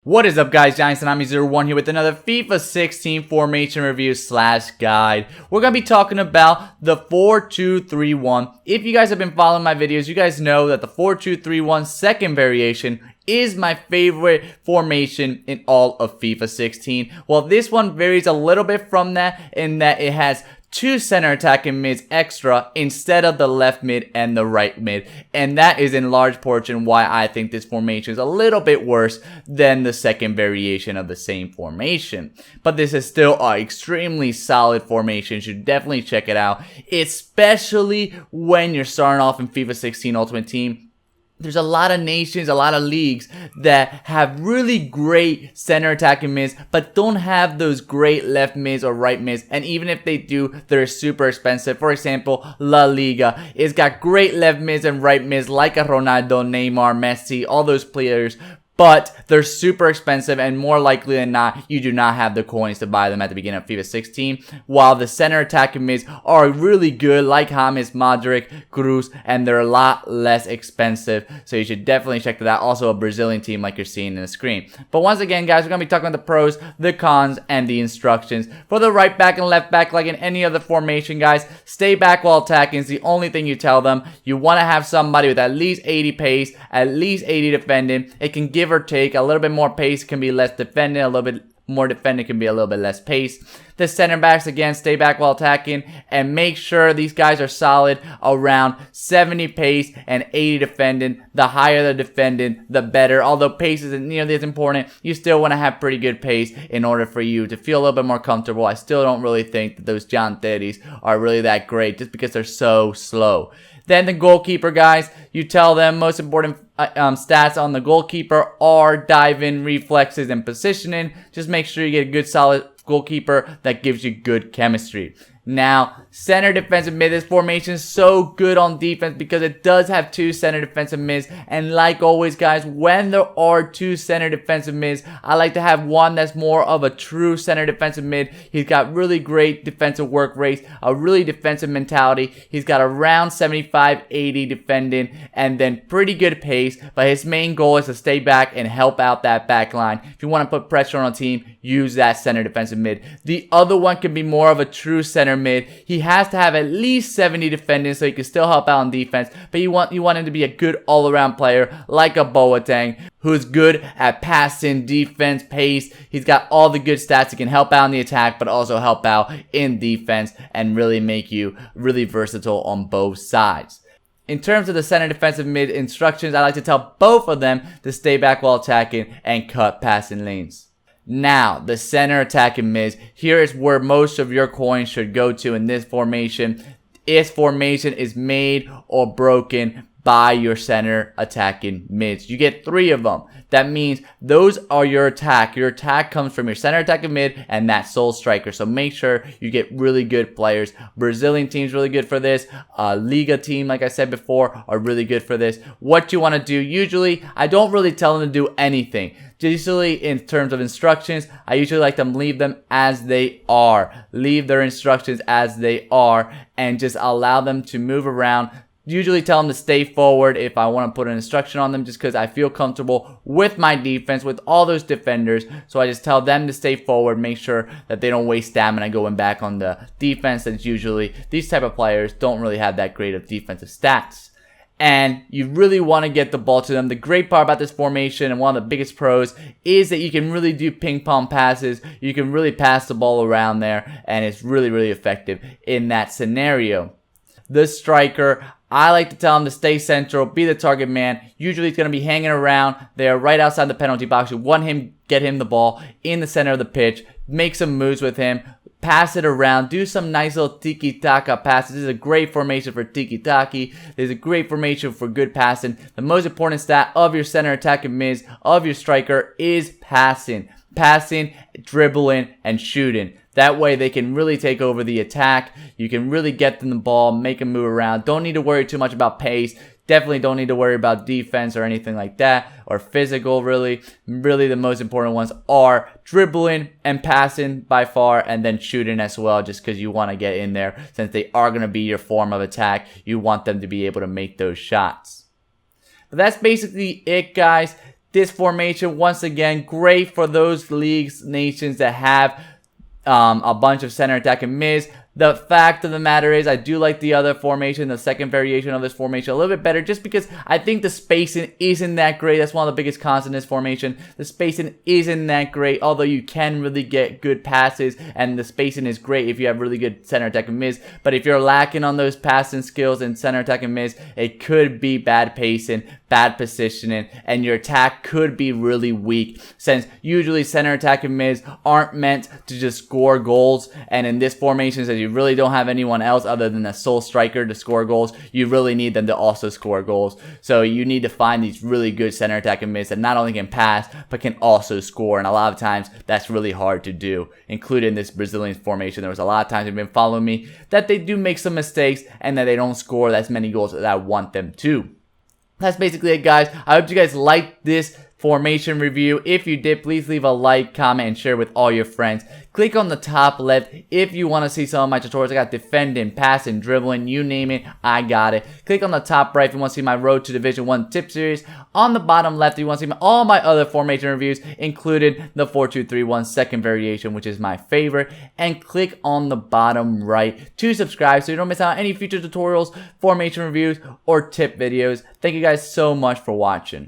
What is up, guys? Giants and I'm01 here with another FIFA 16 formation review / guide. We're going to be talking about the 4-2-3-1. If you guys have been following my videos, you guys know that the 4-2-3-1 second variation is my favorite formation in all of FIFA 16. Well, this one varies a little bit from that in that it has two center attacking mids extra instead of the left mid and the right mid, and that is in large portion why I think this formation is a little bit worse than the second variation of the same formation. But this is still an extremely solid formation. You should definitely check it out, especially when you're starting off in FIFA 16 Ultimate Team. There's a lot of nations, a lot of leagues that have really great center attacking mids, but don't have those great left mids or right mids. And even if they do, they're super expensive. For example, La Liga. It's got great left mids and right mids like a Ronaldo, Neymar, Messi, all those players. But they're super expensive, and more likely than not, you do not have the coins to buy them at the beginning of FIFA 16. While the center attacking mids are really good, like James, Modric, Kroos, and they're a lot less expensive. So you should definitely check that out. Also a Brazilian team like you're seeing in the screen. But once again, guys, we're going to be talking about the pros, the cons, and the instructions. For the right back and left back, like in any other formation, guys, stay back while attacking is the only thing you tell them. You want to have somebody with at least 80 pace, at least 80 defending. It can give or take a little bit more pace, can be less defending, a little bit more defending can be a little bit less pace. The center backs, again, stay back while attacking and make sure these guys are solid around 70 pace and 80 defending. The higher the defending, the better. Although pace isn't nearly as important, you still want to have pretty good pace in order for you to feel a little bit more comfortable. I still don't really think that those John Terry's are really that great just because they're so slow. Then the goalkeeper, guys, you tell them most important stats on the goalkeeper are dive-in, reflexes, and positioning. Just make sure you get a good, solid goalkeeper that gives you good chemistry. Now, center defensive mid, this formation is so good on defense because it does have two center defensive mids. And like always, guys, when there are two center defensive mids, I like to have one that's more of a true center defensive mid. He's got really great defensive work rates, a really defensive mentality. He's got around 75-80 defending and then pretty good pace. But his main goal is to stay back and help out that back line. If you want to put pressure on a team, use that center defensive mid. The other one can be more of a true center mid. He has to have at least 70 defending so he can still help out on defense, but you want him to be a good all-around player like a Boateng, who's good at passing, defense, pace. He's got all the good stats. He can help out in the attack, but also help out in defense and really make you really versatile on both sides. In terms of the center defensive mid instructions, I like to tell both of them to stay back while attacking and cut passing lanes. Now, the center attacking mids. Here is where most of your coins should go to in this formation. This formation is made or broken by your center attacking mids. You get 3 of them. That means those are your attack. Your attack comes from your center attacking mid and that sole striker. So make sure you get really good players. Brazilian team's really good for this. Liga team, like I said before, are really good for this. What you want to do, usually, I don't really tell them to do anything. Usually, in terms of instructions, I usually like them leave them as they are. Leave their instructions as they are and just allow them to move around. Usually tell them to stay forward if I want to put an instruction on them just because I feel comfortable with my defense, with all those defenders. So I just tell them to stay forward, make sure that they don't waste stamina going back on the defense. That's usually, these type of players don't really have that great of defensive stats. And you really want to get the ball to them. The great part about this formation and one of the biggest pros is that you can really do ping pong passes. You can really pass the ball around there and it's really, really effective in that scenario. The striker, I like to tell him to stay central, be the target man. Usually he's going to be hanging around there right outside the penalty box. You want him, get him the ball in the center of the pitch, make some moves with him, pass it around, do some nice little tiki-taka passes. This is a great formation for tiki-taki. This is a great formation for good passing. The most important stat of your center attacking mids, of your striker, is passing. Passing, dribbling, and shooting. That way they can really take over the attack. You can really get them the ball, make them move around. Don't need to worry too much about pace. Definitely don't need to worry about defense or anything like that, or physical, really. Really, the most important ones are dribbling and passing by far, and then shooting as well, just because you want to get in there. Since they are going to be your form of attack, you want them to be able to make those shots. But that's basically it, guys. This formation, once again, great for those leagues, nations that have a bunch of center attacking mids. The fact of the matter is, I do like the other formation, the second variation of this formation, a little bit better, just because I think the spacing isn't that great. That's one of the biggest cons in this formation. The spacing isn't that great, although you can really get good passes, and the spacing is great if you have really good center attacking mids. But if you're lacking on those passing skills and center attacking mids, it could be bad pacing, bad positioning, and your attack could be really weak, since usually center attacking mids aren't meant to just score goals, and in this formation, since you really don't have anyone else other than a sole striker to score goals, you really need them to also score goals. So you need to find these really good center attacking mids that not only can pass, but can also score, and a lot of times, that's really hard to do, including this Brazilian formation. There was a lot of times you've been following me that they do make some mistakes, and that they don't score as many goals as I want them to. That's basically it, guys. I hope you guys liked this formation review. If you did, please leave a like, comment, and share with all your friends. Click on the top left if you want to see some of my tutorials. I got defending, passing, dribbling, you name it, I got it. Click on the top right if you want to see my Road to Division 1 tip series. On the bottom left if you want to see all my other formation reviews, including the 4-2-3-1 second variation, which is my favorite. And click on the bottom right to subscribe so you don't miss out on any future tutorials, formation reviews, or tip videos. Thank you guys so much for watching.